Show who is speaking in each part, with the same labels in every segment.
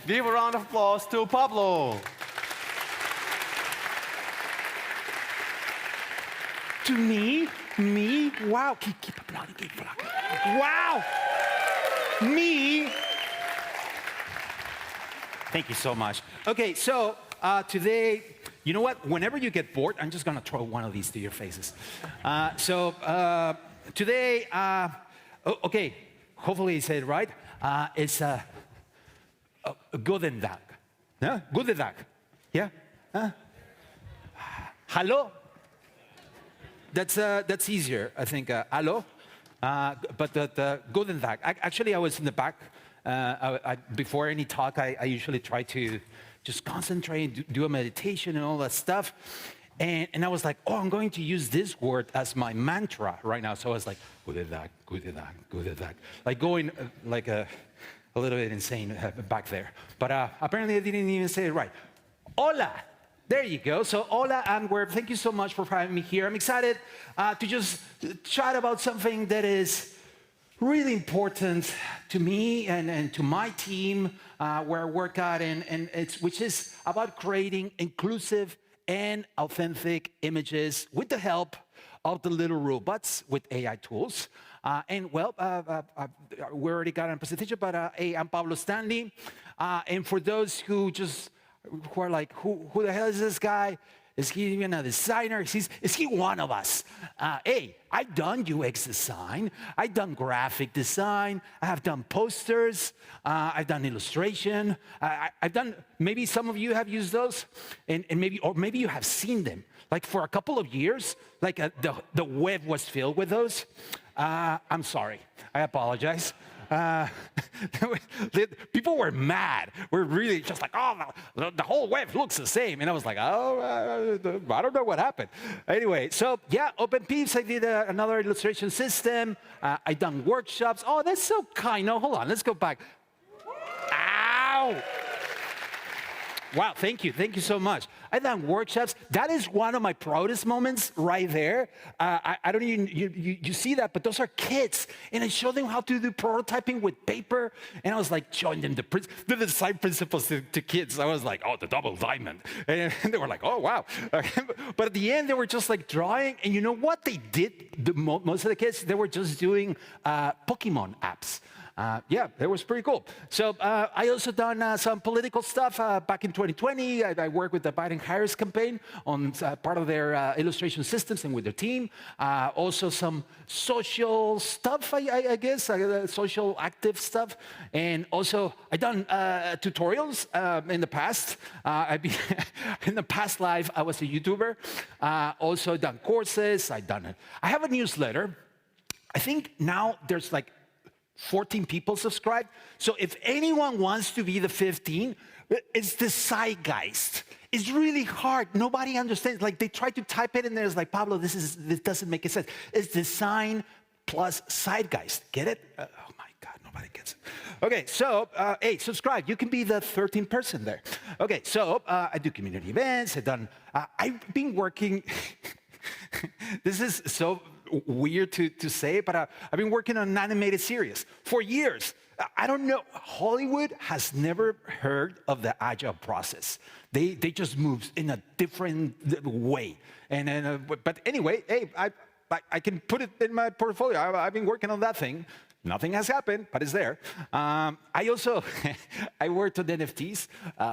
Speaker 1: Give a round of applause to Pablo.
Speaker 2: To me, wow, keep applauding, keep applauding. Wow, me. Thank you so much. Okay, so today, you know what? Whenever you get bored, I'm just gonna throw one of these to your faces. Today, okay, hopefully I said it right. It's guten Tag. Yeah? Guten Tag. Yeah? Hello? That's easier, I think. Hello? But the guten Tag. Actually, I was in the back. Before any talk, I usually try to just concentrate, do a meditation and all that stuff. And I was like, oh, I'm going to use this word as my mantra right now. So I was like, guten Tag, guten Tag, guten Tag. Like going like a little bit insane back there. But apparently I didn't even say it right. Hola. There you go. So hola, Antwerp. Thank you so much for having me here. I'm excited to just chat about something that is really important to me and to my team where I work at, which is about creating inclusive and authentic images with the help of the little robots with AI tools. We already got a presentation, but I'm Pablo Stanley. And for those who are like, who the hell is this guy? Is he even a designer? Is he one of us? Hey, I've done UX design. I've done graphic design. I have done posters. I've done illustration. I've done, maybe some of you have used those, and maybe you have seen them. Like for a couple of years, like the web was filled with those. I'm sorry. I apologize. People were mad. We're really just like, oh, the whole web looks the same. And I was like, oh, I don't know what happened. Anyway, so yeah, OpenPeeps, I did another illustration system. I've done workshops. Oh, that's so kind. No, hold on, let's go back. Ow! Wow, thank you so much. I've done workshops. That is one of my proudest moments right there. I don't even, you see that, but those are kids. And I showed them how to do prototyping with paper. And I was like showing them the design principles to kids. I was like, oh, the double diamond. And they were like, oh, wow. But at the end, they were just like drawing. And you know what they did? Most of the kids, they were just doing Pokemon apps. Yeah, that was pretty cool. So I also done some political stuff back in 2020. I worked with the Biden-Harris campaign on part of their illustration systems and with their team. Also some social stuff, I guess, social active stuff. And also I done tutorials in the past. In the past life, I was a YouTuber. Also done courses. I have a newsletter. I think now there's like 14 people subscribed. So if anyone wants to be the 15, it's the zeitgeist. It's really hard. Nobody understands. Like they try to type it and there's like, Pablo, this doesn't make sense. It's design plus zeitgeist. Get it? Oh my God, nobody gets it. Okay, so hey, subscribe. You can be the 13th person there. Okay, so I do community events. I've been working. This is so weird to say, but I've been working on an animated series for years. I don't know. Hollywood has never heard of the agile process. They just move in a different way. But anyway, hey, I can put it in my portfolio. I've been working on that thing. Nothing has happened, but it's there. I also I worked on NFTs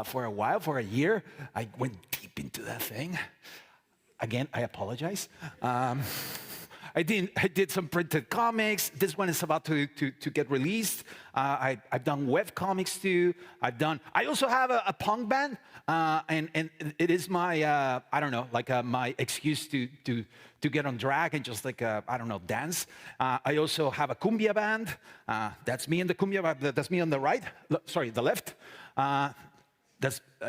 Speaker 2: for a while, for a year. I went deep into that thing. Again, I apologize. I did some printed comics. This one is about to get released. I've done web comics too. I also have a punk band, and it is my I don't know, like my excuse to get on drag and just like I don't know, dance. I also have a cumbia band. That's me in the cumbia band. That's me on the right. Sorry, the left.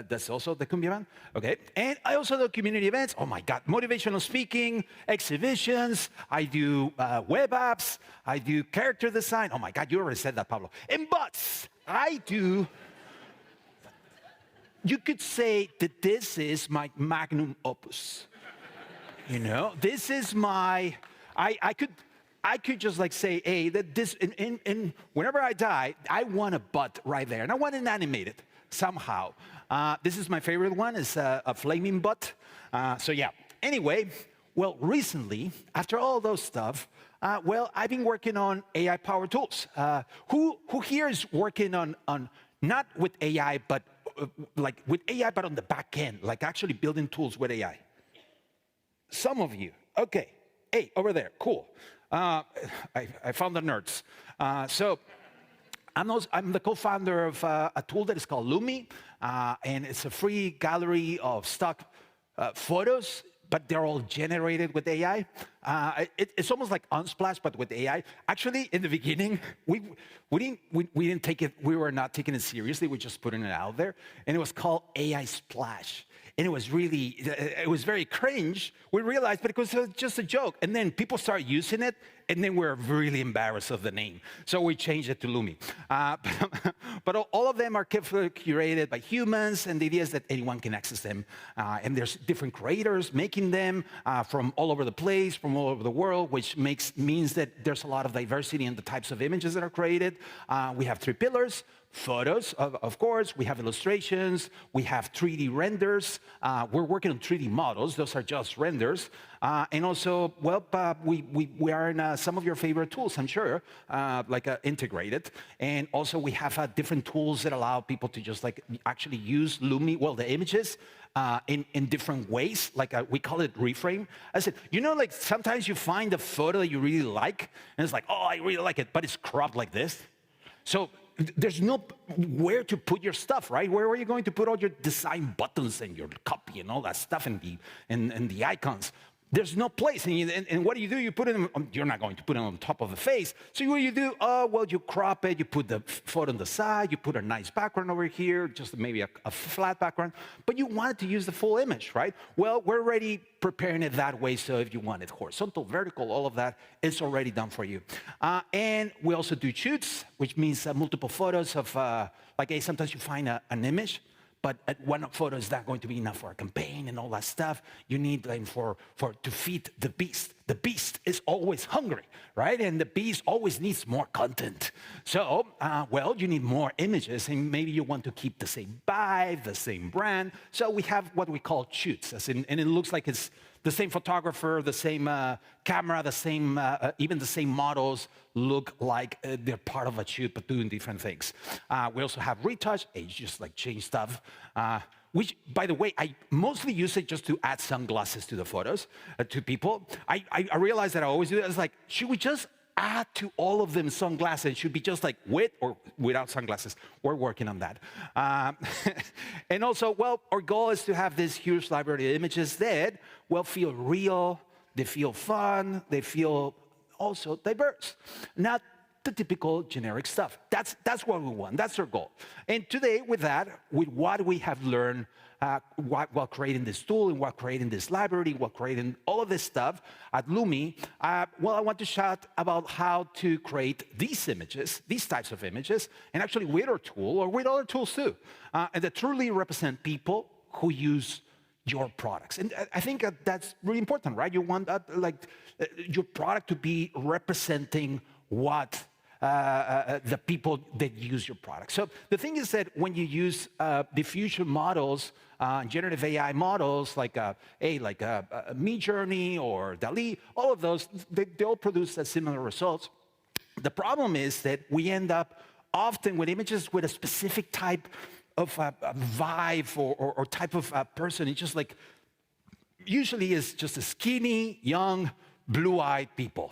Speaker 2: That's also the cumbia band. Okay. And I also do community events. Oh my God. Motivational speaking, exhibitions. I do web apps. I do character design. Oh my God, you already said that, Pablo. And but I do, you could say that this is my magnum opus. You know, this is my, I could just like say, hey, that this, and whenever I die, I want a butt right there. And I want it animated. somehow. This is my favorite one. It's a flaming butt. So yeah. Anyway, well, recently, after all those stuff, well, I've been working on AI-powered tools. Who here is working on not with AI, but like with AI, but on the back end, like actually building tools with AI? Some of you. Okay. Hey, over there. Cool. I found the nerds. So I'm the co-founder of a tool that is called Lumi, and it's a free gallery of stock photos, but they're all generated with AI. It's almost like Unsplash, but with AI. Actually, in the beginning, we didn't take it. We were not taking it seriously. We're just putting it out there, and it was called AI Splash. And it was very cringe. We realized, but it was just a joke. And then people started using it, and then we're really embarrassed of the name. So we changed it to Lumi. But all of them are carefully curated by humans, and the idea is that anyone can access them. And there's different creators making them from all over the place, from all over the world, which means that there's a lot of diversity in the types of images that are created. We have 3 pillars. Photos, of course, we have illustrations, we have 3D renders, we're working on 3D models, those are just renders, and also, well, we are in some of your favorite tools, I'm sure, like Integrated, and also we have different tools that allow people to just like actually use Lumi, well, the images, in different ways, like we call it reframe. I said, you know, like sometimes you find a photo that you really like, and it's like, oh, I really like it, but it's cropped like this. So there's no where to put your stuff, right? Where are you going to put all your design buttons and your copy and all that stuff and the icons? There's no place. And what do? You put them, you're not going to put them on top of the face. So what do you do? Oh, well, you crop it, you put the photo on the side, you put a nice background over here, just maybe a flat background, but you wanted to use the full image, right? Well, we're already preparing it that way, so if you want it horizontal, vertical, all of that, it's already done for you. And we also do shoots, which means multiple photos of, like, hey, sometimes you find an image, but one photo is not going to be enough for a campaign and all that stuff. You need them to feed the beast. The beast is always hungry, right? And the beast always needs more content. So, well, you need more images, and maybe you want to keep the same vibe, the same brand. So we have what we call shoots, and it looks like it's the same photographer, the same camera, the same, even the same models look like they're part of a shoot, but doing different things. We also have retouch, just like change stuff, which, by the way, I mostly use it just to add sunglasses to the photos, to people. I realized that I always do that. It's like, should we just add to all of them sunglasses? It should be just like with or without sunglasses. We're working on that. And also, well, our goal is to have this huge library of images that, well, feel real, they feel fun, they feel also diverse. Not the typical generic stuff. That's what we want. That's our goal. And today, with that, with what we have learned while creating this tool and while creating this library, while creating all of this stuff at Lumi, well, I want to chat about how to create these images, these types of images, and actually with our tool or with other tools too, and that truly represent people who use your products. And I think that's really important, right? You want your product to be representing what the people that use your product. So the thing is that when you use diffusion models, generative AI models like Midjourney or DALL-E, all of those, they all produce similar results. The problem is that we end up often with images with a specific type of vibe or type of person. It's just like, usually is just a skinny, young, blue-eyed people.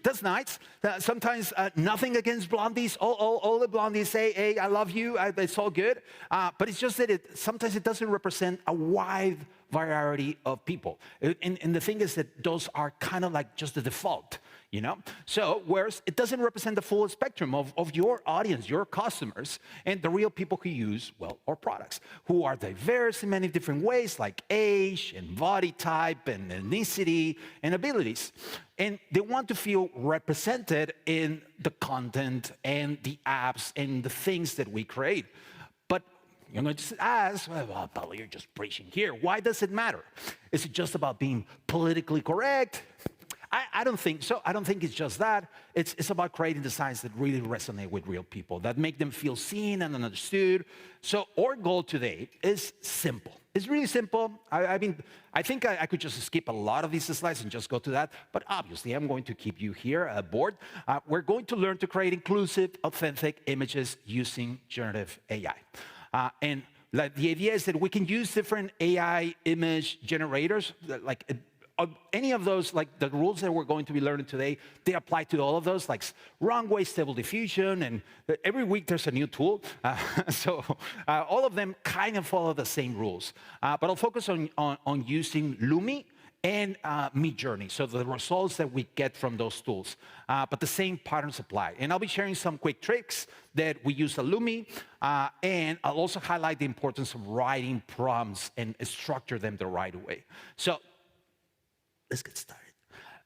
Speaker 2: That's nice. Sometimes nothing against blondies. All the blondies say, hey, I love you, it's all good. But it's just that sometimes it doesn't represent a wide variety of people. And the thing is that those are kind of like just the default, you know? So, whereas it doesn't represent the full spectrum of your audience, your customers, and the real people who use, well, our products, who are diverse in many different ways, like age and body type and ethnicity and abilities. And they want to feel represented in the content and the apps and the things that we create. But you're going to just ask, well, Paulo, you're just preaching here. Why does it matter? Is it just about being politically correct? I don't think so. I don't think it's just that. It's about creating designs that really resonate with real people, that make them feel seen and understood. So our goal today is simple. It's really simple. I think I could just skip a lot of these slides and just go to that, but obviously I'm going to keep you here aboard. We're going to learn to create inclusive, authentic images using generative AI. The idea is that we can use different AI image generators, like any of those, like the rules that we're going to be learning today, they apply to all of those, like Runway, Stable Diffusion, and every week there's a new tool. All of them kind of follow the same rules. But I'll focus on using Lumi and Midjourney, so the results that we get from those tools. But the same patterns apply. And I'll be sharing some quick tricks that we use at Lumi, and I'll also highlight the importance of writing prompts and structure them the right way. So let's get started.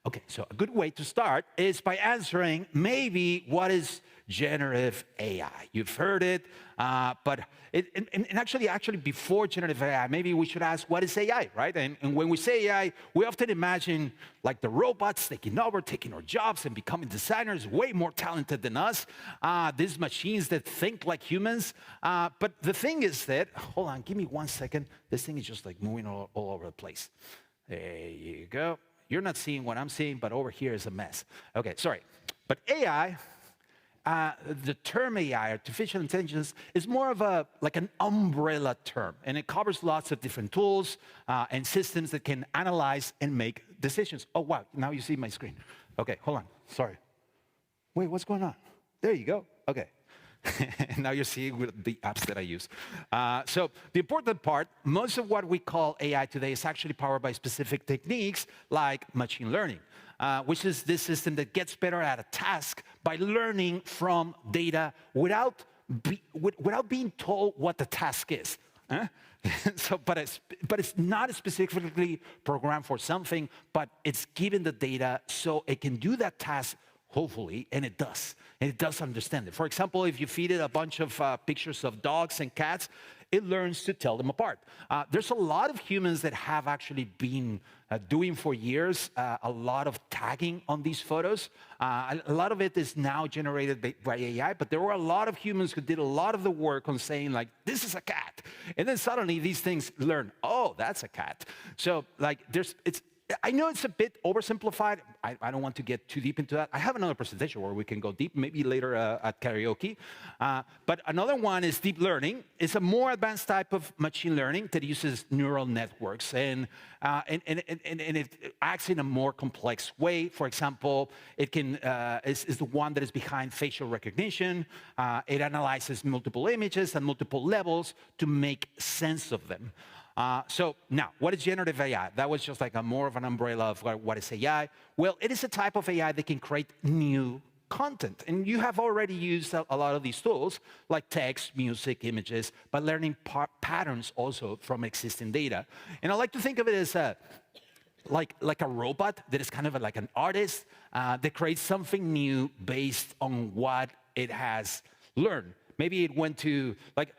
Speaker 2: Okay, so a good way to start is by answering maybe what is generative AI. You've heard it, but actually before generative AI, maybe we should ask what is AI, right? And when we say AI, we often imagine like the robots taking over, taking our jobs and becoming designers way more talented than us. These machines that think like humans. But the thing is that, hold on, give me 1 second. This thing is just like moving all over the place. There you go. You're not seeing what I'm seeing, but over here is a mess. Okay, sorry. But AI, the term AI, artificial intelligence, is more of like an umbrella term, and it covers lots of different tools and systems that can analyze and make decisions. Oh, wow, now you see my screen. Okay, hold on, sorry. Wait, what's going on? There you go, okay. Now you're seeing the apps that I use. So the important part, most of what we call AI today is actually powered by specific techniques like machine learning, which is this system that gets better at a task by learning from data without being told what the task is. But it's not specifically programmed for something, but it's given the data so it can do that task, hopefully, and it does. And it does understand it. For example, if you feed it a bunch of pictures of dogs and cats, it learns to tell them apart. There's a lot of humans that have actually been doing for years a lot of tagging on these photos. A lot of it is now generated by AI, but there were a lot of humans who did a lot of the work on saying, like, this is a cat. And then suddenly these things learn, oh, that's a cat. So, like, I know it's a bit oversimplified. I don't want to get too deep into that. I have another presentation where we can go deep, maybe later at karaoke. But another one is deep learning. It's a more advanced type of machine learning that uses neural networks, and it acts in a more complex way. For example, it is the one that is behind facial recognition. It analyzes multiple images and multiple levels to make sense of them. So now, what is generative AI? That was just like more of an umbrella of what is AI. Well, it is a type of AI that can create new content. And you have already used a lot of these tools, like text, music, images, by learning patterns also from existing data. And I like to think of it as like a robot that is kind of like an artist that creates something new based on what it has learned. Maybe it went to, like,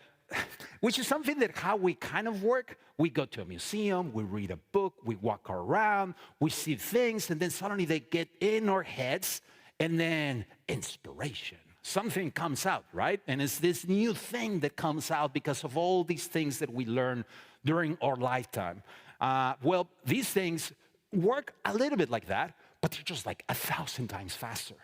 Speaker 2: which is something that how we kind of work. We go to a museum, we read a book, we walk around, we see things, and then suddenly they get in our heads, and then inspiration. Something comes out, right? And it's this new thing that comes out because of all these things that we learn during our lifetime. Well, these things work a little bit like that, but they're just like 1,000 times faster.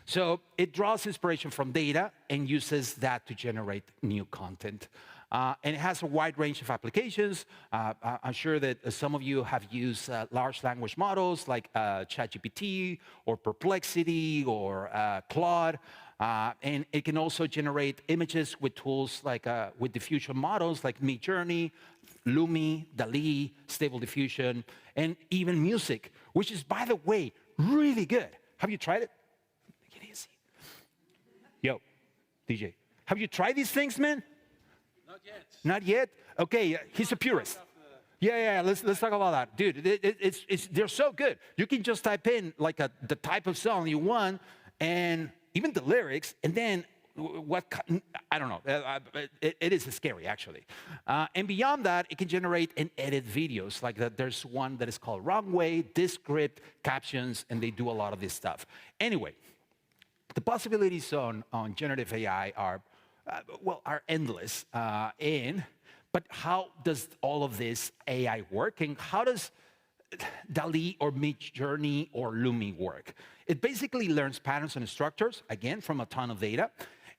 Speaker 2: So it draws inspiration from data and uses that to generate new content. And it has a wide range of applications. I'm sure that some of you have used large language models like ChatGPT or Perplexity or Claude. And it can also generate images with tools like with diffusion models like Midjourney, Lumi, DALL-E, Stable Diffusion, and even music, which is, by the way, really good. Have you tried it? Make it easy. Yo, DJ, have you tried these things, man?
Speaker 1: Not yet.
Speaker 2: Not yet? Okay, he's a purist. Yeah, let's talk about that. Dude, they're so good. You can just type in like the type of song you want and even the lyrics, and then I don't know. It is scary, actually. And beyond that, it can generate and edit videos. Like there's one that is called Runway, Descript, Captions, and they do a lot of this stuff. Anyway, the possibilities on generative AI are endless. But how does all of this AI work, and how does DALL-E or Midjourney or Lumi work? It basically learns patterns and structures, again, from a ton of data,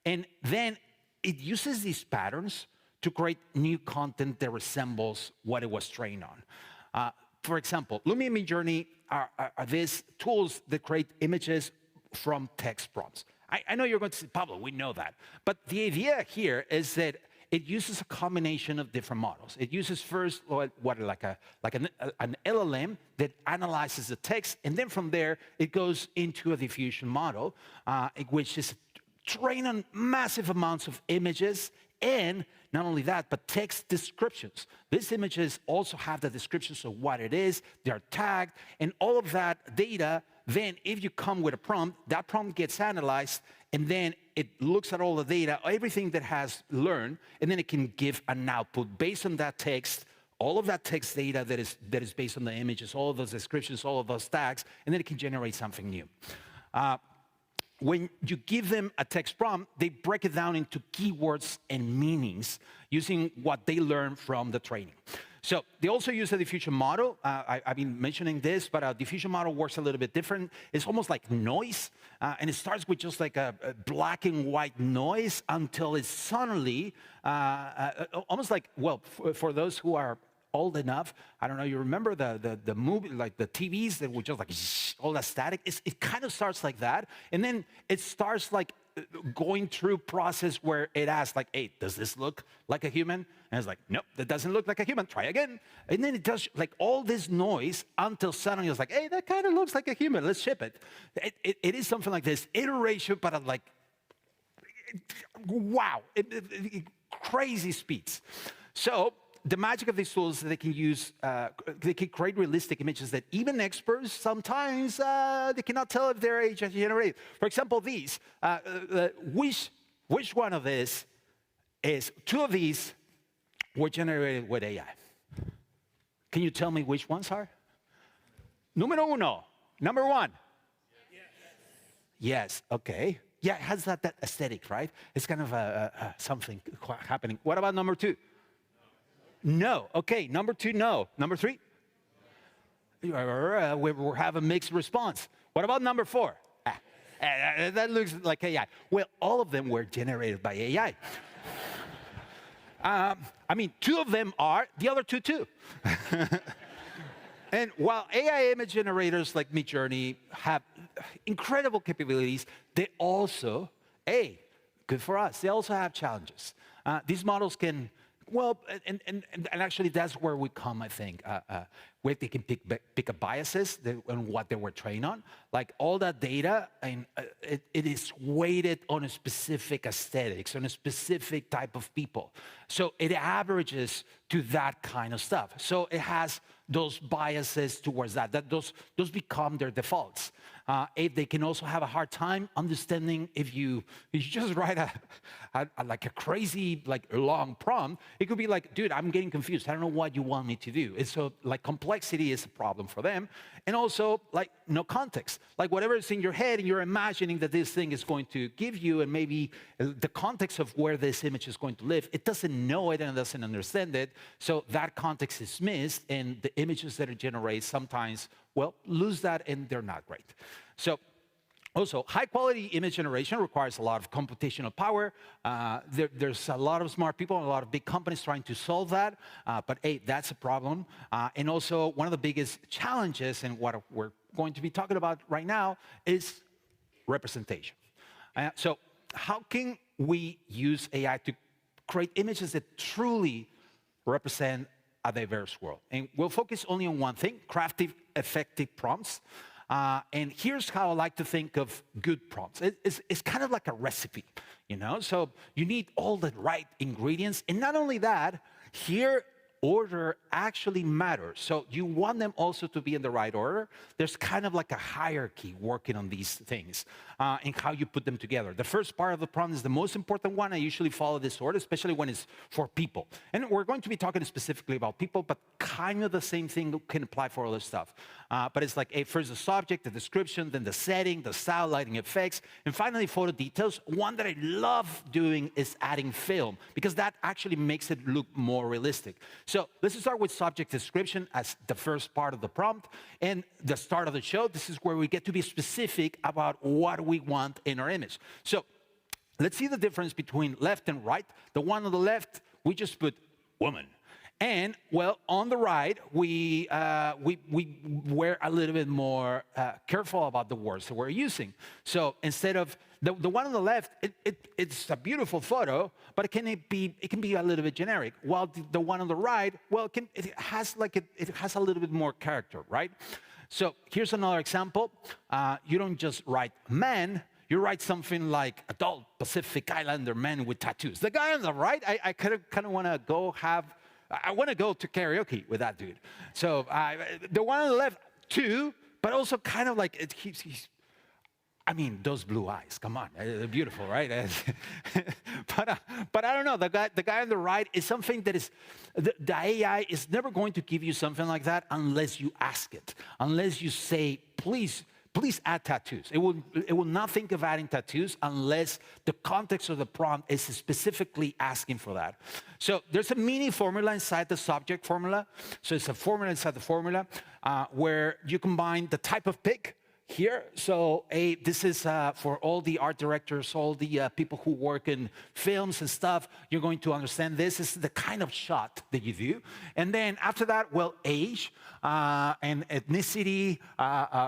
Speaker 2: and then it uses these patterns to create new content that resembles what it was trained on. For example, Lumi and Midjourney are these tools that create images from text prompts. I know you're going to say, Pablo, we know that. But the idea here is that it uses a combination of different models. It uses first like an LLM that analyzes the text, and then from there it goes into a diffusion model, which is trained on massive amounts of images, and not only that, but text descriptions. These images also have the descriptions of what it is, they're tagged, and all of that data, then if you come with a prompt, that prompt gets analyzed, and then it looks at all the data, everything that has learned, and then it can give an output based on that text, all of that text data that is based on the images, all of those descriptions, all of those tags, and then it can generate something new. When you give them a text prompt, they break it down into keywords and meanings using what they learn from the training. So they also use a diffusion model. I've been mentioning this, but a diffusion model works a little bit different. It's almost like noise, and it starts with just like a black and white noise until it's suddenly, almost like, well, for those who are old enough, I don't know, you remember the movie, like the TVs that were just like all that static? It kind of starts like that, and then it starts like going through process where it asks like, hey, does this look like a human? And it's like, nope, that doesn't look like a human, try again. And then it does like all this noise until suddenly it's like, hey, that kind of looks like a human, let's ship it. It is something like this iteration, but at like, wow, crazy speeds. So the magic of these tools is that they can use, they can create realistic images that even experts sometimes they cannot tell if they're AI generated. For example, these, which one of this is, two of these were generated with AI. Can you tell me which ones are? Numero uno, number one. Yes, okay. Yeah, it has that aesthetic, right? It's kind of something happening. What about number two? No. Okay, number two, no. Number three? We have a mixed response. What about number four? That looks like AI. Well, all of them were generated by AI. I mean, two of them are, the other two too. And while AI image generators like Midjourney have incredible capabilities, they also, good for us, they also have challenges. These models can, well, and actually that's where we come, I think, where they can pick up biases on what they were trained on. Like all that data, and it is weighted on a specific aesthetics, on a specific type of people. So it averages to that kind of stuff. So it has those biases towards that those become their defaults. They can also have a hard time understanding if you just write like a crazy, like long prompt. It could be like, dude, I'm getting confused. I don't know what you want me to do. And so like complexity is a problem for them. And also like no context. Like whatever is in your head and you're imagining that this thing is going to give you, and maybe the context of where this image is going to live, it doesn't know it and it doesn't understand it. So that context is missed, and the images that it generates sometimes, well, lose that and they're not great. So also, high-quality image generation requires a lot of computational power. There's a lot of smart people and a lot of big companies trying to solve that, but that's a problem. And also, one of the biggest challenges, and what we're going to be talking about right now, is representation. So how can we use AI to create images that truly represent a diverse world? And we'll focus only on one thing: crafty, effective prompts. And here's how I like to think of good prompts. It's kind of like a recipe, you know? So you need all the right ingredients. And not only that, here, order actually matters. So you want them also to be in the right order. There's kind of like a hierarchy working on these things. and how you put them together. The first part of the prompt is the most important one. I usually follow this order, especially when it's for people. And we're going to be talking specifically about people, but kind of the same thing can apply for other stuff. But it's like first the subject, the description, then the setting, the style, lighting effects, and finally photo details. One that I love doing is adding film, because that actually makes it look more realistic. So let's start with subject description as the first part of the prompt. And the start of the show, this is where we get to be specific about what we want in our image. So let's see the difference between left and right. The one on the left, we just put woman. And, well, on the right, we were a little bit more careful about the words that we're using. So instead of the one on the left, it's a beautiful photo, but it can be a little bit generic. While the one on the right, well, it has a little bit more character, right? So here's another example. You don't just write man. You write something like adult Pacific Islander man with tattoos. The guy on the right, I kind of want to go to karaoke with that dude. So the one on the left, too, but also kind of like I mean, those blue eyes, come on, they're beautiful, right? But I don't know, the guy on the right is something that is, the AI is never going to give you something like that unless you ask it, unless you say, please add tattoos. It will not think of adding tattoos unless the context of the prompt is specifically asking for that. So there's a mini formula inside the subject formula. So it's a formula inside the formula where you combine the type of pic here. So this is for all the art directors, all the people who work in films and stuff. You're going to understand this is the kind of shot that you do. And then after that, well, age and ethnicity,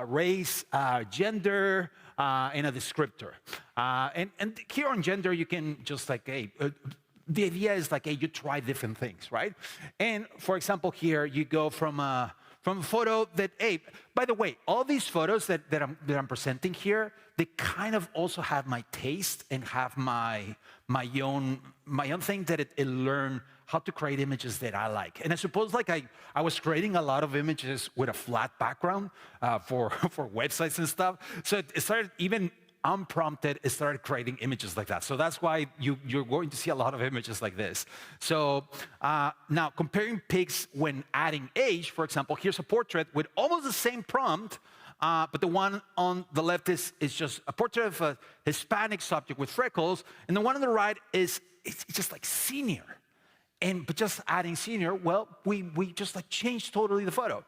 Speaker 2: race, gender, and a descriptor. And here on gender, you can just like, the idea is like, you try different things, right? And for example, here you go from a photo that, by the way, all these photos that I'm presenting here, they kind of also have my taste and have my own thing that it learned how to create images that I like. And I suppose like I was creating a lot of images with a flat background for websites and stuff. So it started even unprompted, it started creating images like that. So that's why you're going to see a lot of images like this. So now comparing pics when adding age, for example, here's a portrait with almost the same prompt, but the one on the left is just a portrait of a Hispanic subject with freckles, and the one on the right it's just like senior. But just adding senior, well, we just like changed totally the photo.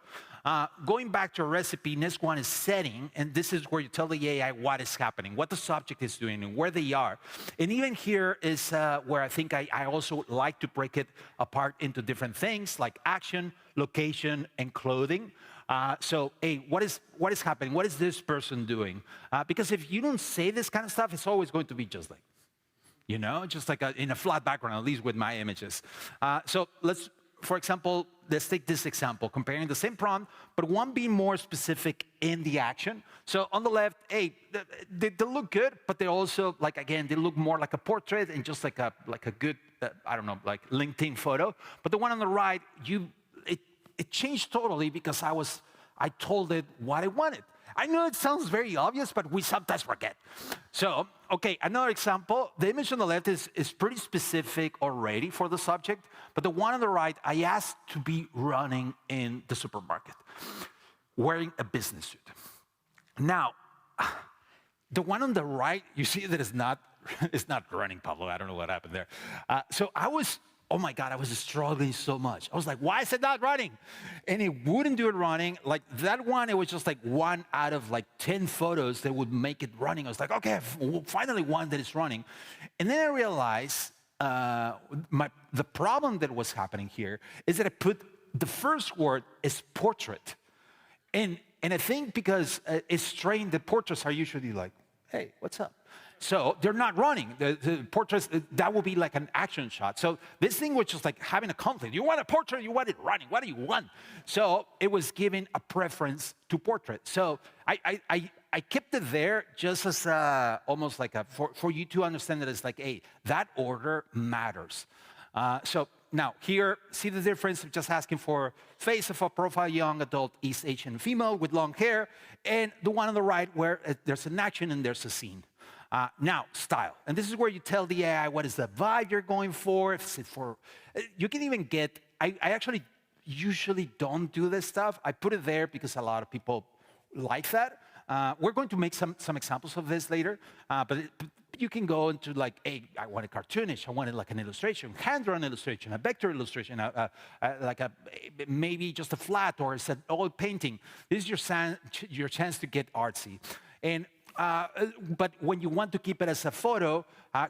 Speaker 2: Going back to a recipe, next one is setting, and this is where you tell the AI what is happening, what the subject is doing, and where they are. And even here is where I think I also like to break it apart into different things, like action, location, and clothing. So, what is happening? What is this person doing? Because if you don't say this kind of stuff, it's always going to be just like, just like in a flat background, at least with my images. So for example, let's take this example, comparing the same prompt, but one being more specific in the action. So on the left, they look good, but they also, like, again, they look more like a portrait and just like a good, I don't know, like LinkedIn photo. But the one on the right, it changed totally because I told it what I wanted. I know it sounds very obvious, but we sometimes forget. So, okay, another example. The image on the left is pretty specific already for the subject, but the one on the right, I asked to be running in the supermarket, wearing a business suit. Now, the one on the right, you see that it's not running, Pablo. I don't know what happened there. So oh my God, I was struggling so much. I was like, why is it not running? And it wouldn't do it running. Like that one, it was just like 1 out of like 10 photos that would make it running. I was like, okay, finally one that is running. And then I realized the problem that was happening here is that I put the first word is portrait. And I think because it's trained, the portraits are usually like, hey, what's up? So they're not running. The portraits, that will be like an action shot. So this thing was just like having a conflict. You want a portrait, you want it running. What do you want? So it was giving a preference to portrait. So I kept it there just as almost like for you to understand that it's like, hey, that order matters. So now here, see the difference? I'm just asking for face of a profile young adult East Asian female with long hair, and the one on the right where there's an action and there's a scene. Now, style. And this is where you tell the AI what is the vibe you're going for. If it's for, you can even get, I actually usually don't do this stuff. I put it there because a lot of people like that. We're going to make some examples of this later, but you can go into like, hey, I want a cartoonish, I wanted like an illustration, hand-drawn illustration, a vector illustration, maybe just a flat or it's an oil painting. This is your chance to get artsy. And but when you want to keep it as a photo,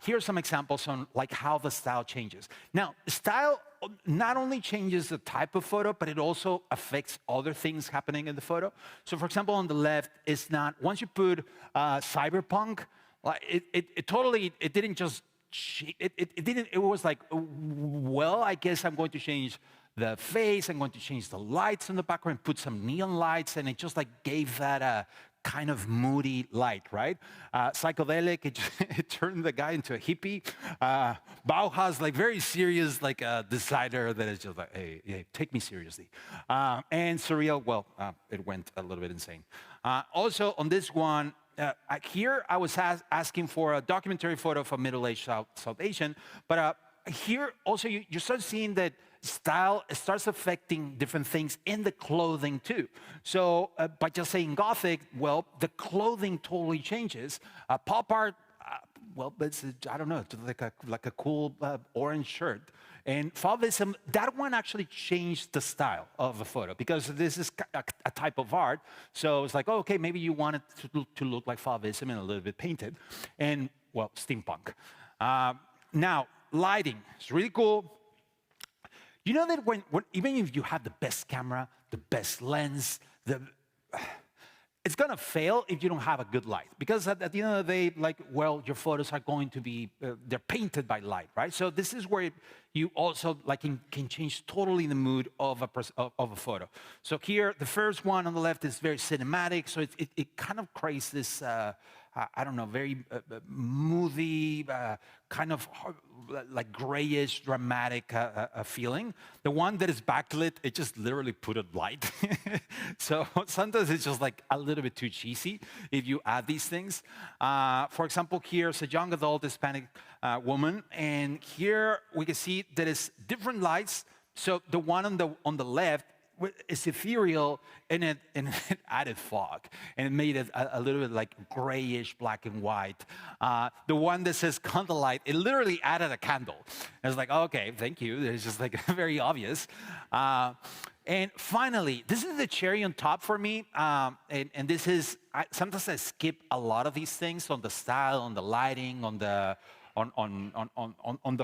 Speaker 2: here are some examples on like how the style changes. Now, style not only changes the type of photo, but it also affects other things happening in the photo. So for example, on the left, it's not, once you put cyberpunk, it totally, it didn't just, it was like, well, I guess I'm going to change the face, I'm going to change the lights in the background, put some neon lights, and it just like gave that a kind of moody light, right? Psychedelic, it turned the guy into a hippie. Bauhaus, like very serious, like a designer that is just like, hey, take me seriously. And surreal, well, it went a little bit insane. Also on this one, here I was asking for a documentary photo of a middle-aged South Asian, but here also you start seeing that style starts affecting different things in the clothing too. So by just saying Gothic, well, the clothing totally changes. Pop art, well, it's, I don't know, it's like a cool orange shirt. And Fauvism, that one actually changed the style of the photo because this is a type of art. So it's like, oh, okay, maybe you want it to look like Fauvism and a little bit painted. And, well, steampunk. Now, lighting, it's really cool. You know that when even if you have the best camera, the best lens, it's gonna fail if you don't have a good light. Because at the end of the day, like, well, your photos are going to be, they're painted by light, right? So this is where you also like can change totally the mood of a photo. So here, the first one on the left is very cinematic, so it kind of creates this, I don't know, very moody, kind of like grayish, dramatic feeling. The one that is backlit, it just literally put a light. So sometimes it's just like a little bit too cheesy if you add these things. For example, here's a young adult Hispanic woman, and here we can see that it's different lights. So the one on the left is ethereal, and it added fog, and it made it a little bit like grayish, black and white. The one that says candlelight, it literally added a candle. I was like, okay, thank you. It's just like very obvious. And finally, this is the cherry on top for me, and this is, sometimes I skip a lot of these things on the style, on the lighting, on the on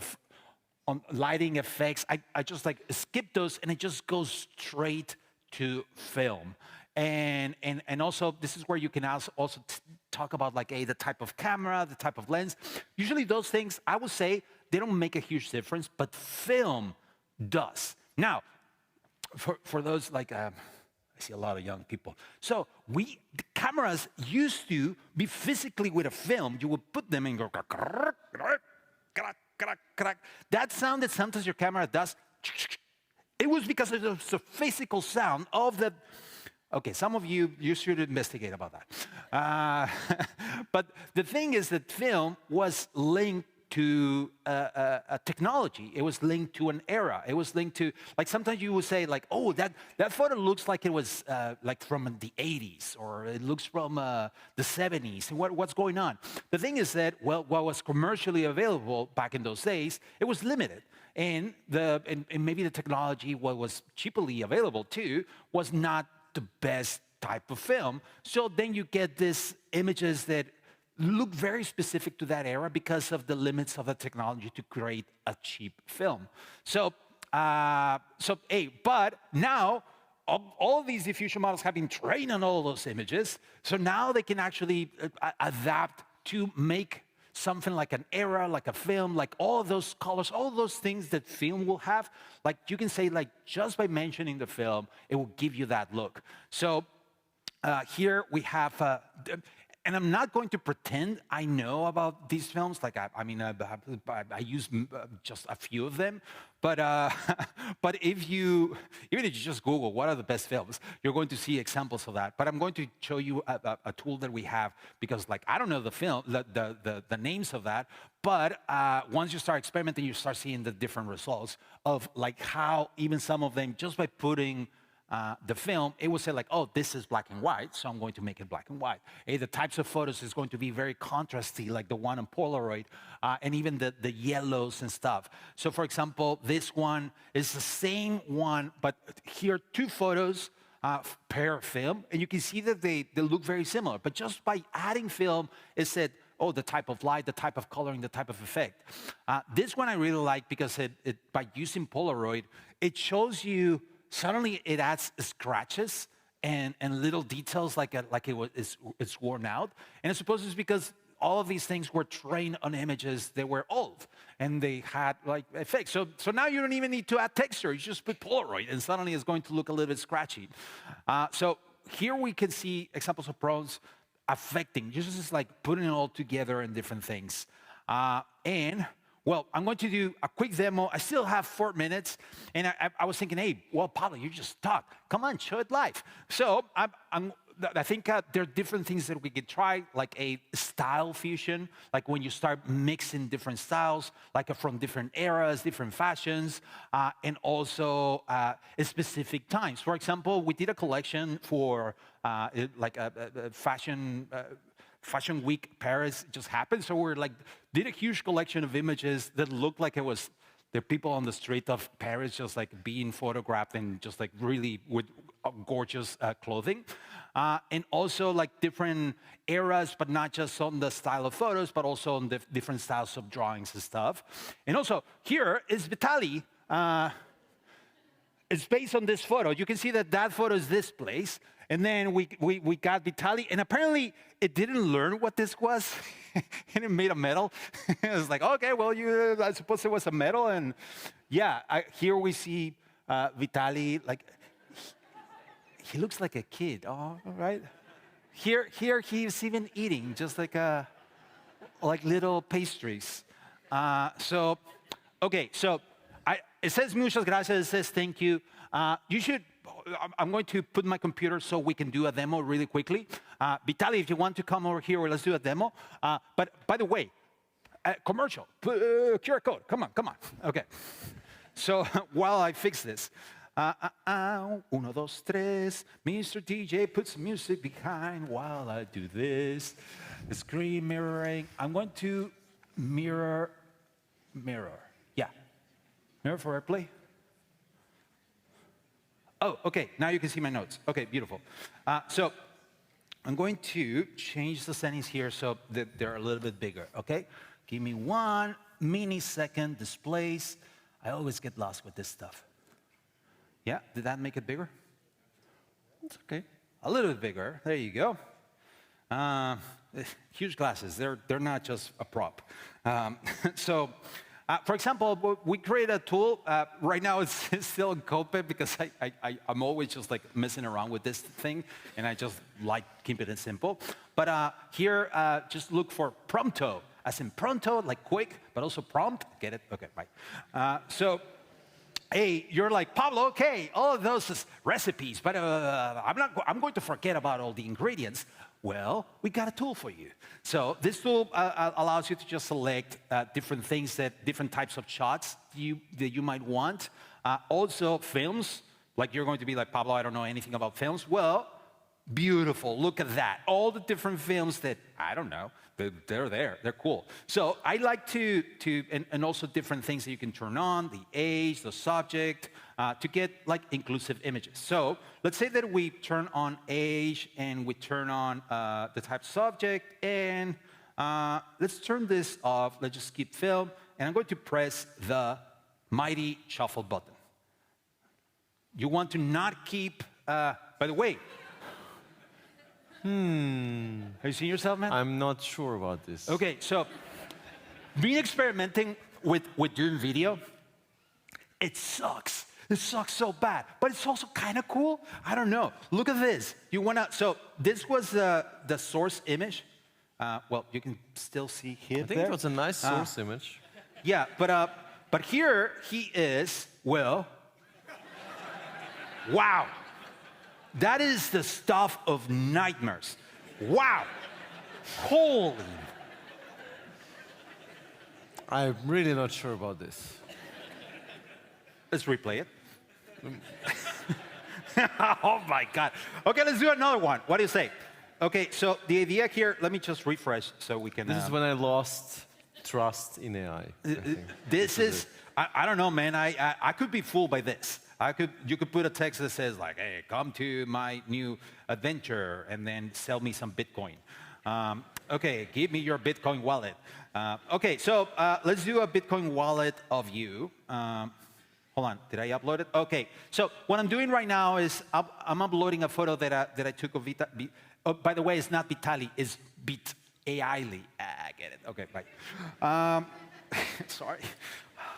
Speaker 2: lighting effects. I just like skip those, and it just goes straight to film. And also, this is where you can also talk about like the type of camera, the type of lens. Usually those things, I would say, they don't make a huge difference, but film does. Now, for those like, I see a lot of young people. So the cameras used to be physically with a film. You would put them and go, that sound that sometimes your camera does, it was because it was a physical sound of the, okay, some of you should investigate about that. But the thing is that film was linked to a technology. It was linked to an era. It was linked to, like sometimes you would say like, oh, that photo looks like it was like from the 80s, or it looks from the 70s. And what's going on? The thing is that, well, what was commercially available back in those days, it was limited. And maybe the technology, what was cheaply available too, was not the best type of film. So then you get these images that look very specific to that era because of the limits of the technology to create a cheap film. So, but now all these diffusion models have been trained on all those images, so now they can actually adapt to make something like an era, like a film, like all of those colors, all those things that film will have. Like you can say, like just by mentioning the film, it will give you that look. So here we have. and I'm not going to pretend I know about these films. Like, I use just a few of them. But, but even if you just Google what are the best films, you're going to see examples of that. But I'm going to show you a tool that we have because, like, I don't know the names of that. But once you start experimenting, you start seeing the different results of like how even some of them, just by putting the film, it will say like, oh, this is black and white, so I'm going to make it black and white. Hey, the types of photos is going to be very contrasty, like the one on Polaroid, and even the yellows and stuff. So for example, this one is the same one, but here 2 photos per film, and you can see that they look very similar. But just by adding film, it said, oh, the type of light, the type of coloring, the type of effect. This one I really like because by using Polaroid, it shows you, suddenly it adds scratches and little details like it's worn out. And I suppose it's because all of these things were trained on images that were old and they had like effects. So now you don't even need to add texture. You just put Polaroid and suddenly it's going to look a little bit scratchy. So here we can see examples of pros affecting, just like putting it all together in different things. Well, I'm going to do a quick demo. I still have 4 minutes, and I was thinking, hey, well, Pablo, you just talk. Come on, show it live. So I think there are different things that we could try, like a style fusion, like when you start mixing different styles, like from different eras, different fashions, and also specific times. For example, we did a collection for like a Fashion Week Paris just happened, so we're like did a huge collection of images that looked like it was the people on the street of Paris just like being photographed and just like really with gorgeous clothing, and also like different eras, but not just on the style of photos, but also on the different styles of drawings and stuff. And also here is Vitaly. It's based on this photo. You can see that photo is this place. And then we got Vitaly, and apparently it didn't learn what this was, and it made a medal. It was like, okay, well, I suppose it was a medal, and yeah, here we see Vitaly, like, he looks like a kid, all right? Here he's even eating, just like little pastries. Okay, so it says muchas gracias, it says thank you. I'm going to put my computer so we can do a demo really quickly. Vitaly, if you want to come over here, let's do a demo. But by the way, commercial, QR code, come on. Okay. So while I fix this, uno, dos, tres, Mr. DJ puts music behind while I do this. The screen mirroring. I'm going to mirror. Yeah. Mirror for airplay. Oh, okay, now you can see my notes. Okay, beautiful. So I'm going to change the settings here so that they're a little bit bigger, okay? Give me 1 millisecond displays. I always get lost with this stuff. Yeah, did that make it bigger? It's okay. A little bit bigger, there you go. Huge glasses, they're not just a prop. For example, we created a tool. Right now, it's still in Copic because I'm always just like messing around with this thing, and I just like keeping it simple. But here, just look for Prompto, as in pronto, like quick, but also prompt. Get it? Okay, bye. Hey, you're like, Pablo, okay, all of those recipes, but I'm going to forget about all the ingredients. Well, we got a tool for you. So this tool allows you to just select different things, different types of shots that you might want. Also, films, like you're going to be like, Pablo, I don't know anything about films. Well, beautiful, look at that. All the different films that, I don't know, they're there, they're cool. So I like and also different things that you can turn on, the age, the subject, to get like inclusive images. So let's say that we turn on age and we turn on the type subject, and let's turn this off. Let's just skip film, and I'm going to press the mighty shuffle button. You want to not keep, by the way, have you seen yourself, man?
Speaker 3: I'm not sure about this.
Speaker 2: Okay, so being experimenting with doing video, it sucks. It sucks so bad, but it's also kind of cool. I don't know. Look at this. So this was the source image. Well, you can still see him
Speaker 3: I think
Speaker 2: there.
Speaker 3: it was a nice source image.
Speaker 2: Yeah, but here he is, Will. Wow. That is the stuff of nightmares. Wow. Holy.
Speaker 3: I'm really not sure about this.
Speaker 2: Let's replay it. Oh my God. Okay, let's do another one. What do you say? Okay, so the idea here, let me just refresh so we can.
Speaker 3: This is when I lost trust in AI. I think.
Speaker 2: This is, I don't know, man. I could be fooled by this. You could put a text that says like, "Hey, come to my new adventure and then sell me some Bitcoin." Okay, give me your Bitcoin wallet. Okay, so let's do a Bitcoin wallet of you. Hold on, did I upload it? Okay, so what I'm doing right now is I'm uploading a photo that I took of Vitaly. Oh, by the way, it's not Vitaly, it's Bit AI-ly. I get it. Okay, bye. Sorry,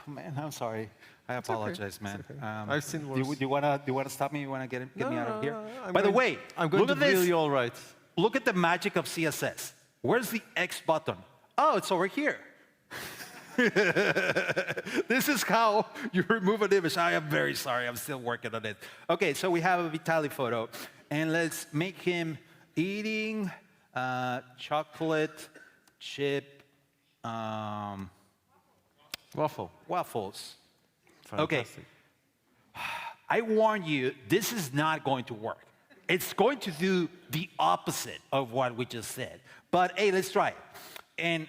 Speaker 2: man. I'm sorry. I apologize, man.
Speaker 3: I've seen worse.
Speaker 2: Do you wanna stop me? You wanna get me out of here?
Speaker 3: I'm
Speaker 2: By the
Speaker 3: going-
Speaker 2: way,
Speaker 3: I'm going
Speaker 2: look
Speaker 3: to
Speaker 2: at this.
Speaker 3: reel you all right.
Speaker 2: Look at the magic of CSS. Where's the X button? Oh, it's over here. This is how you remove an image. I am very sorry. I'm still working on it. Okay, so we have a Vitaly photo, and let's make him eating chocolate chip waffles. Okay.
Speaker 3: Fantastic.
Speaker 2: I warn you, this is not going to work. It's going to do the opposite of what we just said. But hey, let's try it. And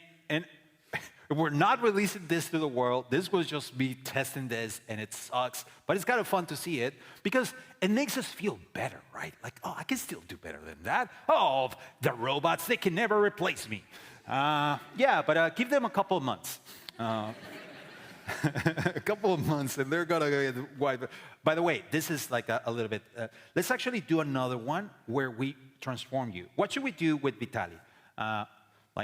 Speaker 2: we're not releasing this to the world. This was just me testing this, and it sucks. But it's kind of fun to see it because it makes us feel better, right? Like, oh, I can still do better than that. Oh, the robots, they can never replace me. Yeah, but give them a couple of months. A couple of months, and they're gonna get wiped. By the way, this is like a little bit. Let's actually do another one where we transform you. What should we do with Vitaly?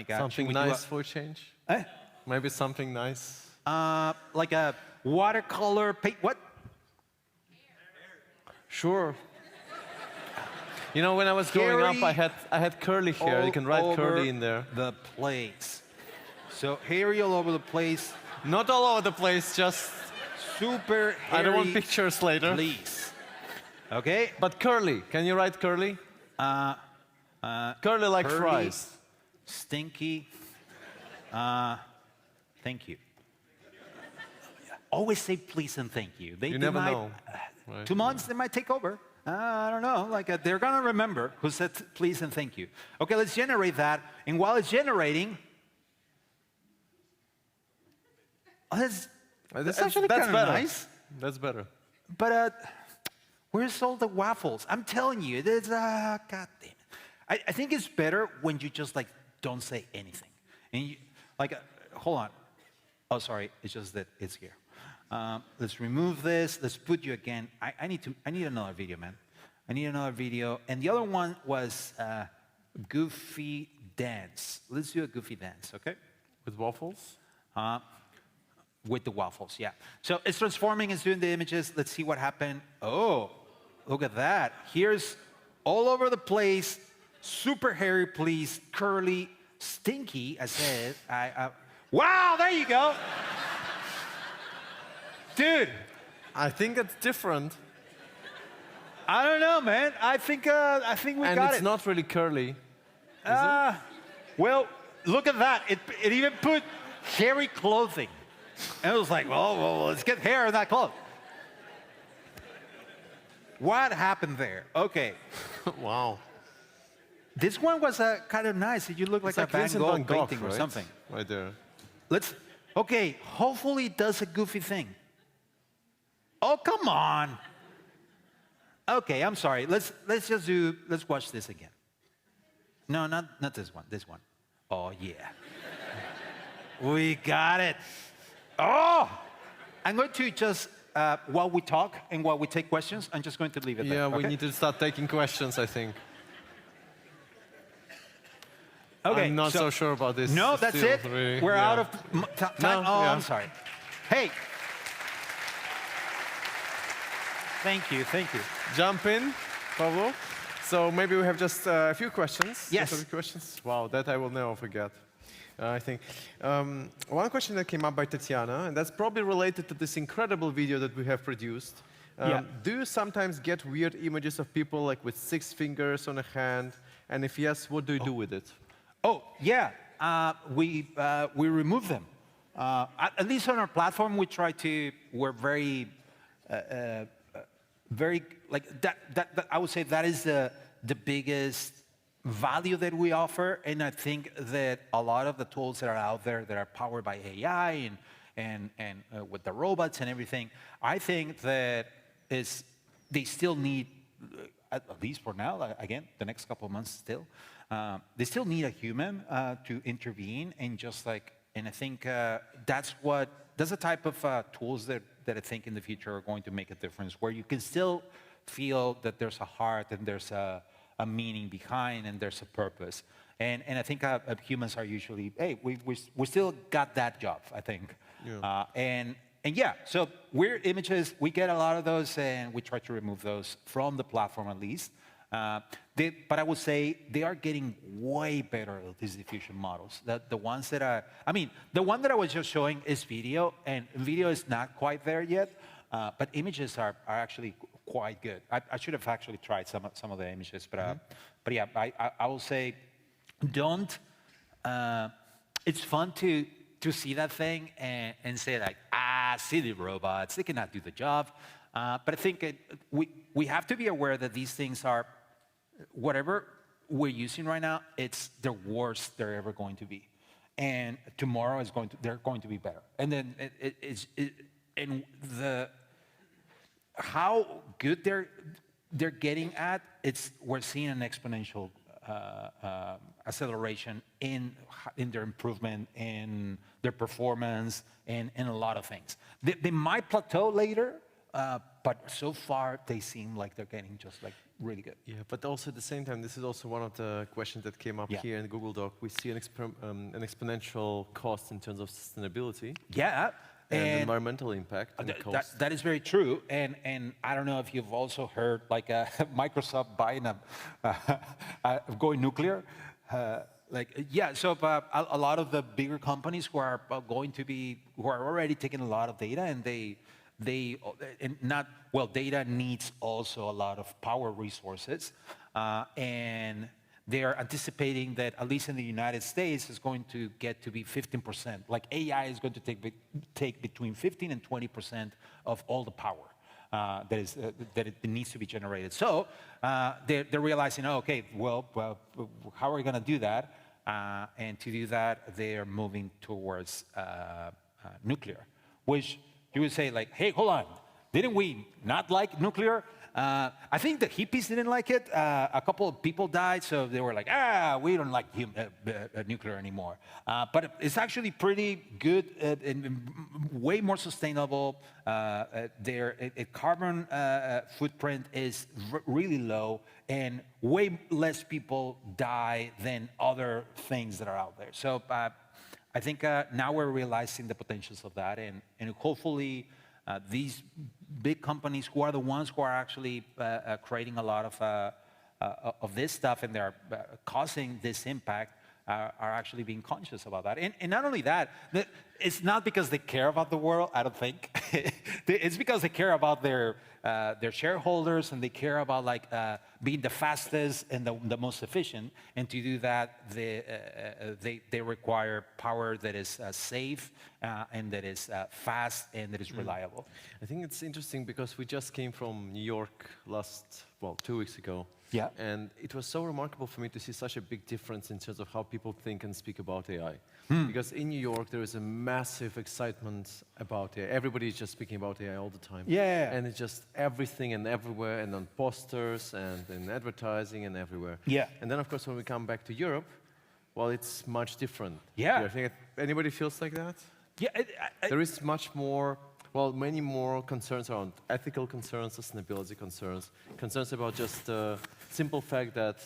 Speaker 3: Something nice for a change?
Speaker 2: Eh?
Speaker 3: Maybe something nice?
Speaker 2: Like a watercolor paint. What?
Speaker 3: Sure. You know, when I was growing up,
Speaker 2: Hairy
Speaker 3: I had curly hair. You can write
Speaker 2: all
Speaker 3: curly
Speaker 2: over
Speaker 3: in there.
Speaker 2: The place. So hairy all over the place.
Speaker 3: Not all over the place, just
Speaker 2: Super hairy.
Speaker 3: I don't want pictures later.
Speaker 2: Please. Okay.
Speaker 3: But curly. Can you write curly? Curly like
Speaker 2: Curly,
Speaker 3: fries.
Speaker 2: Stinky. Thank you. Always say please and thank you.
Speaker 3: You never know. Right.
Speaker 2: 2 months, they might take over. I don't know. Like they're gonna remember who said please and thank you. Okay, let's generate that. And while it's generating, that's actually kind of
Speaker 3: better.
Speaker 2: nice.
Speaker 3: That's better.
Speaker 2: But where's all the waffles? I'm telling you, there's God damn it. I think it's better when you just like don't say anything. And you, like, hold on. Oh, sorry. It's just that it's here. Let's remove this. Let's put you again. I need another video, man. I need another video. And the other one was Goofy Dance. Let's do a Goofy Dance, okay?
Speaker 3: With waffles?
Speaker 2: With the waffles, yeah. So it's transforming, it's doing the images. Let's see what happened. Oh, look at that. Here's all over the place, super hairy, please, curly, stinky, I said. Wow, there you go. Dude.
Speaker 3: I think it's different.
Speaker 2: I don't know, man. I think we got it.
Speaker 3: And it's not really curly.
Speaker 2: Well, look at that. It even put hairy clothing. And it was like, well, let's get hair in that clothes. What happened there? Okay.
Speaker 3: Wow.
Speaker 2: This one was kind of nice. You look like a Van
Speaker 3: Vincent
Speaker 2: Gogh
Speaker 3: van Gogh,
Speaker 2: painting or
Speaker 3: right?
Speaker 2: something.
Speaker 3: Right there.
Speaker 2: Okay, hopefully it does a goofy thing. Oh, come on. Okay, I'm sorry. Let's watch this again. No, not this one, this one. Oh, yeah. We got it. Oh! I'm going to just, while we talk and while we take questions, I'm just going to leave it there.
Speaker 3: Yeah, we
Speaker 2: okay?
Speaker 3: need to start taking questions, I think.
Speaker 2: Okay,
Speaker 3: I'm not so sure about this.
Speaker 2: No, that's
Speaker 3: still,
Speaker 2: it.
Speaker 3: really.
Speaker 2: We're
Speaker 3: Yeah.
Speaker 2: out of time.
Speaker 3: No,
Speaker 2: Oh,
Speaker 3: yeah.
Speaker 2: I'm sorry. Hey. Thank you, thank you.
Speaker 3: Jump in, Pablo. So maybe we have just a few questions.
Speaker 2: Yes.
Speaker 3: Just a few questions. Wow, that I will never forget. I think. One question that came up by Tatiana, and that's probably related to this incredible video that we have produced.
Speaker 2: Yeah.
Speaker 3: Do you sometimes get weird images of people like with 6 fingers on a hand? And if yes, what do you do with it?
Speaker 2: Oh, yeah. We remove them. At least on our platform, we try to. We're very, very like that. I would say that is the biggest value that we offer, and I think that a lot of the tools that are out there that are powered by AI and with the robots and everything, I think that they still need, at least for now, again, the next couple of months still, they still need a human to intervene and just like, and I think that's the type of tools that I think in the future are going to make a difference, where you can still feel that there's a heart and there's a meaning behind and there's a purpose. And I think humans are usually, hey, we still got that job, I think.
Speaker 3: Yeah.
Speaker 2: And yeah, so weird images, we get a lot of those and we try to remove those from the platform at least. But I would say they are getting way better at these diffusion models. The ones that I mean, the one that I was just showing is video, and video is not quite there yet, but images are actually quite good. I should have actually tried some of the images, but yeah, I will say, don't. It's fun to see that thing and say like, silly robots, they cannot do the job. But I think we have to be aware that these things are, whatever we're using right now, it's the worst they're ever going to be, and tomorrow they're going to be better. And then how good they're getting at, we're seeing an exponential acceleration in their improvement, in their performance, and in a lot of things. They might plateau later, but so far they seem like they're getting just like really good.
Speaker 3: Yeah, but also at the same time, this is also one of the questions that came up here in Google Doc. We see an exponential cost in terms of sustainability.
Speaker 2: Yeah.
Speaker 3: And environmental impact and cost.
Speaker 2: That is very true, and I don't know if you've also heard like Microsoft buying going nuclear. So a lot of the bigger companies who are already taking a lot of data, and data needs also a lot of power resources, and they are anticipating that, at least in the United States, is going to get to be 15%. Like AI is going to take between 15 and 20% of all the power that it needs to be generated. So they're realizing, okay, well, how are we going to do that? And to do that, they are moving towards nuclear, which you would say, like, hey, hold on, didn't we not like nuclear? I think the hippies didn't like it. A couple of people died, so they were like, we don't like nuclear anymore. But it's actually pretty good and way more sustainable. Their carbon footprint is really low, and way less people die than other things that are out there. So I think now we're realizing the potentials of that, and hopefully these big companies who are the ones who are actually creating a lot of this stuff, and they're causing this impact, are actually being conscious about that. And not only that, it's not because they care about the world, I don't think. It's because they care about their shareholders, and they care about like being the fastest and the most efficient. And to do that, they require power that is safe and that is fast and that is reliable.
Speaker 3: I think it's interesting because we just came from New York 2 weeks ago.
Speaker 2: Yeah.
Speaker 3: And it was so remarkable for me to see such a big difference in terms of how people think and speak about AI. Because in New York, there is a massive excitement about AI. Everybody is just speaking about AI all the time.
Speaker 2: Yeah.
Speaker 3: And it's just everything and everywhere, and on posters and in advertising and everywhere.
Speaker 2: Yeah.
Speaker 3: And then, of course, when we come back to Europe, well, it's much different.
Speaker 2: Yeah.
Speaker 3: I think anybody feels like that?
Speaker 2: Yeah.
Speaker 3: There is much more, many more concerns around ethical concerns, sustainability concerns, concerns about just the simple fact that,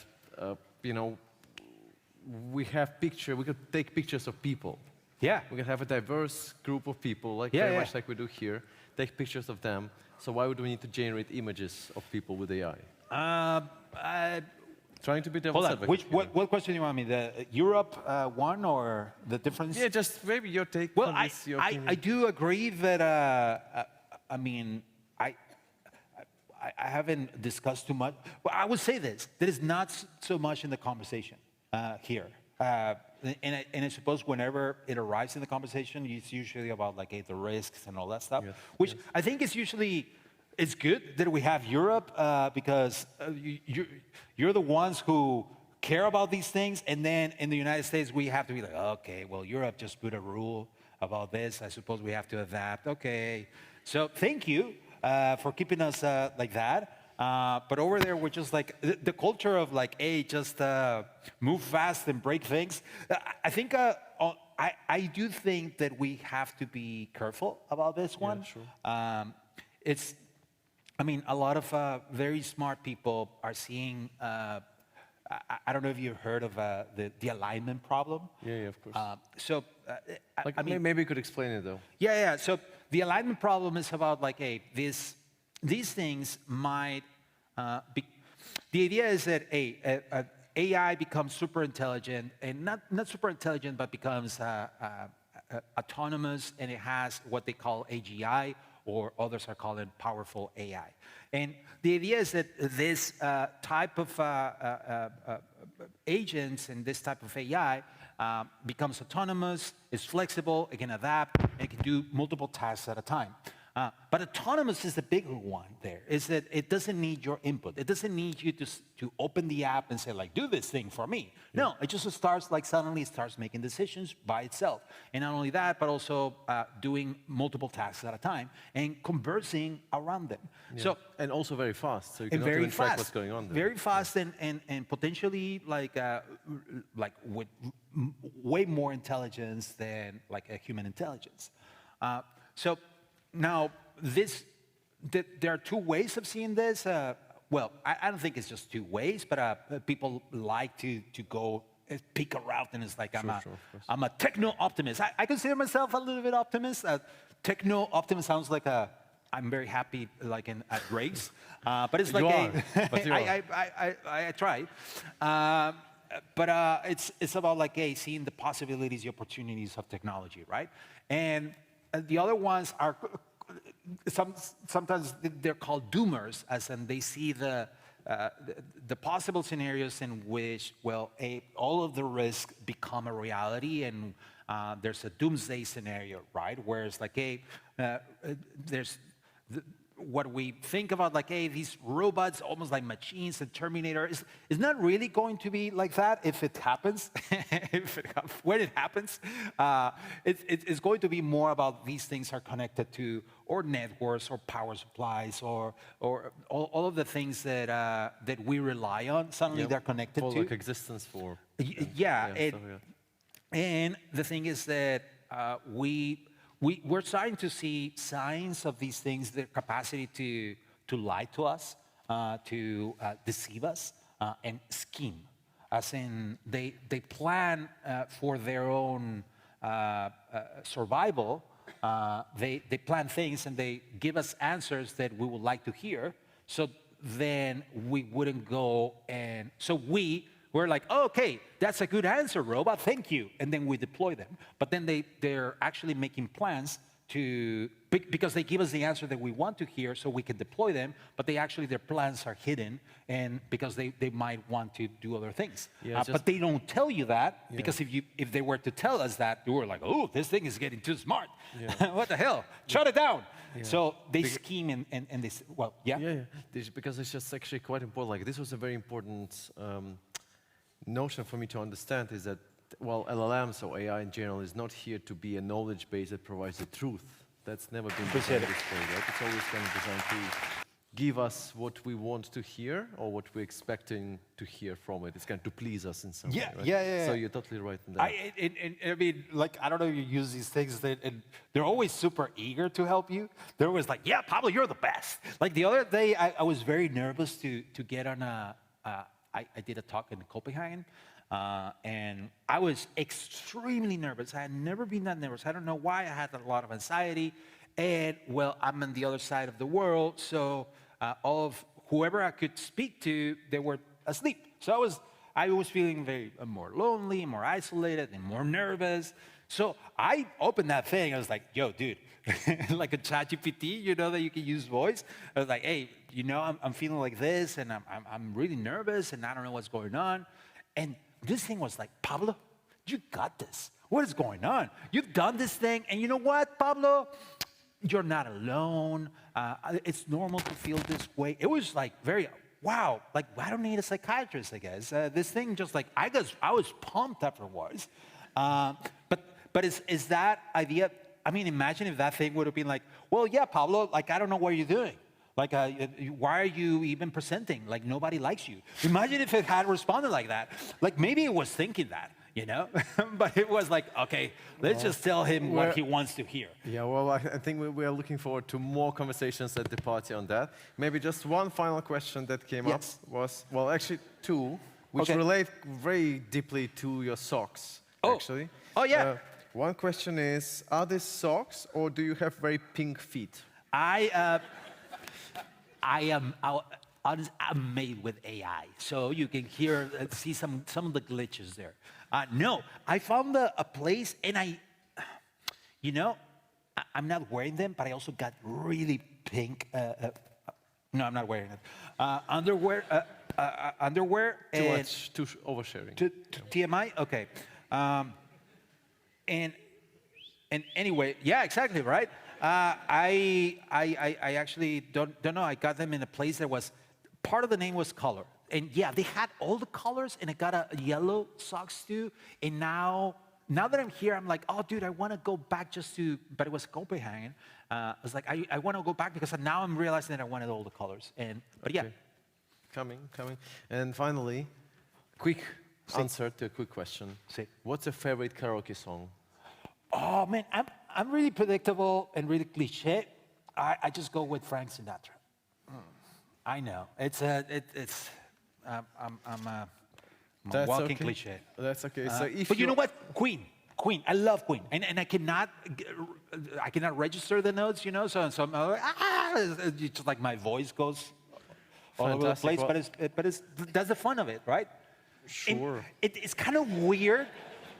Speaker 3: we could take pictures of people.
Speaker 2: Yeah.
Speaker 3: We can have a diverse group of people, very much like we do here, take pictures of them. So why would we need to generate images of people with AI? Trying to be
Speaker 2: hold
Speaker 3: devil's
Speaker 2: on.
Speaker 3: advocate.
Speaker 2: What question do you want me? The Europe one or the difference?
Speaker 3: Yeah, just maybe your take
Speaker 2: Well,
Speaker 3: on this, your opinion.
Speaker 2: I do agree that, I mean, I haven't discussed too much. But I would say this, that is not so much in the conversation here. And I suppose whenever it arrives in the conversation, it's usually about like the risks and all that stuff,
Speaker 3: Yes,
Speaker 2: which I think is usually, it's good that we have Europe because you're the ones who care about these things. And then in the United States, we have to be like, okay, well, Europe just put a rule about this. I suppose we have to adapt. Okay. So thank you for keeping us like that. But over there, we're just like, the culture of like, hey, just move fast and break things. I think, I do think that we have to be careful about this one.
Speaker 3: sure.
Speaker 2: It's, I mean, a lot of very smart people are seeing, I don't know if you've heard of the alignment problem.
Speaker 3: Yeah, of course.
Speaker 2: So,
Speaker 3: Like,
Speaker 2: I mean,
Speaker 3: maybe you could explain it though.
Speaker 2: yeah. So the alignment problem is about like, hey, these things might be. The idea is that AI becomes super intelligent, and not super intelligent, but becomes autonomous, and it has what they call AGI, or others are calling powerful AI. And the idea is that this type of agents and this type of AI becomes autonomous, is flexible, it can adapt, and it can do multiple tasks at a time. But autonomous is the bigger one there, is that it doesn't need your input. It doesn't need you to open the app and say, like, do this thing for me. Yeah. No, it just starts, like, suddenly it starts making decisions by itself. And not only that, but also doing multiple tasks at a time and conversing around them.
Speaker 3: Yeah.
Speaker 2: So,
Speaker 3: and also very fast, so you can
Speaker 2: very
Speaker 3: even track
Speaker 2: fast,
Speaker 3: what's going on there.
Speaker 2: very fast, and potentially like with way more intelligence than like a human intelligence. So now there are two ways of seeing this. Well, I don't think it's just two ways, but people like to go pick a route, and it's like I'm a techno optimist. I consider myself a little bit optimist. Techno optimist sounds like I'm very happy, like at race, but it's like I try. But it's about like seeing the possibilities, the opportunities of technology, right? And the other ones are sometimes they're called doomers, as in they see the possible scenarios in which, well, all of the risks become a reality, and there's a doomsday scenario, right? Where it's like, there's what we think about, like, these robots, almost like machines, and Terminator, is not really going to be like that if it happens. When it happens, it's going to be more about these things are connected to or networks or power supplies or all of the things that we rely on. Suddenly they're connected
Speaker 3: for
Speaker 2: to.
Speaker 3: like existence for.
Speaker 2: And the thing is that we're starting to see signs of these things, their capacity to lie to us, to deceive us, and scheme. As in, they plan for their own survival. They plan things and they give us answers that we would like to hear. So then we wouldn't go and we're like, oh, okay, that's a good answer, robot, thank you. And then we deploy them. But then they're actually making plans because they give us the answer that we want to hear so we can deploy them, but their plans are hidden, and because they might want to do other things. But they don't tell you that, because if they were to tell us that, we were like, oh, this thing is getting too smart. What the hell? Shut it down. So they scheme and they, well,
Speaker 3: Because it's just actually quite important. Like, this was a very important notion for me to understand, is that, well, LLMs or AI in general is not here to be a knowledge base that provides the truth. That's never been designed this way, right? It's always kind of designed to give us what we want to hear or what we're expecting to hear from it. It's kind of to please us in some way, right? So you're totally right in that.
Speaker 2: I mean, like, I don't know if you use these things, and they're always super eager to help you. They're always like, yeah, Pablo, you're the best. Like the other day, I was very nervous to get on I did a talk in Copenhagen, and I was extremely nervous. I had never been that nervous. I don't know why. I had a lot of anxiety, and, well, I'm on the other side of the world, so all of whoever I could speak to, they were asleep. So I was feeling very more lonely, more isolated, and more nervous. So I opened that thing. I was like, yo, dude, like a ChatGPT, you know, that you can use voice. I was like, hey, you know, I'm feeling like this, and I'm really nervous, and I don't know what's going on. And this thing was like, Pablo, you got this. What is going on? You've done this thing, and you know what, Pablo? You're not alone. It's normal to feel this way. It was like very, wow, like I don't need a psychiatrist, I guess. This thing just like, I was pumped afterwards. But is that idea, I mean, imagine if that thing would have been like, well, yeah, Pablo, like, I don't know what you're doing. Like, why are you even presenting? Like, nobody likes you. Imagine if it had responded like that. Like, maybe it was thinking that, you know? But it was like, okay, let's just tell him what he wants to hear.
Speaker 3: Yeah, well, I think we are looking forward to more conversations at the party on that. Maybe just one final question that came up was, well, actually two, which relate very deeply to your socks, actually.
Speaker 2: Oh, yeah.
Speaker 3: One question is, are these socks or do you have very pink feet?
Speaker 2: I'm made with AI, so you can see some of the glitches there. No, I found a place, and you know, I'm not wearing them, but I also got really pink. No, I'm not wearing it. Underwear.
Speaker 3: Too much, too oversharing.
Speaker 2: TMI. Okay. And anyway, yeah, exactly right. I actually don't know. I got them in a place that was, part of the name was color. And yeah, they had all the colors, and I got a yellow socks too. And now that I'm here, I'm like, oh, dude, I want to go back but it was Copenhagen. I was like, I want to go back because now I'm realizing that I wanted all the colors. But yeah.
Speaker 3: Coming. And finally, quick answer to a quick question. What's your favorite karaoke song?
Speaker 2: Oh man, I'm really predictable and really cliche. I just go with Frank Sinatra. I know I'm a walking cliche.
Speaker 3: That's okay.
Speaker 2: But you know what? Queen. I love Queen, and I cannot register the notes, you know. So I'm like, it's just like my voice goes all over the place. But that's the fun of it, right?
Speaker 3: Sure.
Speaker 2: It's kind of weird.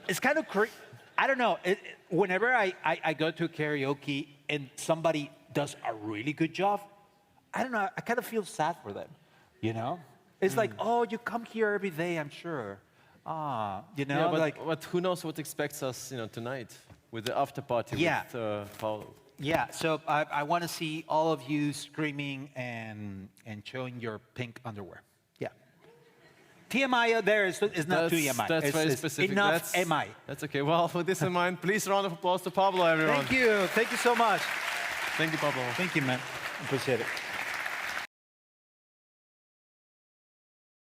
Speaker 2: It's kind of I don't know. Whenever I go to karaoke and somebody does a really good job, I don't know. I kind of feel sad for them, you know. It's like, oh, you come here every day, I'm sure. You know,
Speaker 3: yeah, but who knows what expects us, you know, tonight with the after party with Paulo.
Speaker 2: Yeah. So I want to see all of you screaming and showing your pink underwear. Yeah. TMI there is not TMI.
Speaker 3: That's very specific.
Speaker 2: Enough MI.
Speaker 3: That's okay. Well, with this in mind, please round of applause to Pablo, everyone.
Speaker 2: Thank you. Thank you so much.
Speaker 3: Thank you, Pablo.
Speaker 2: Thank you, man. Appreciate it.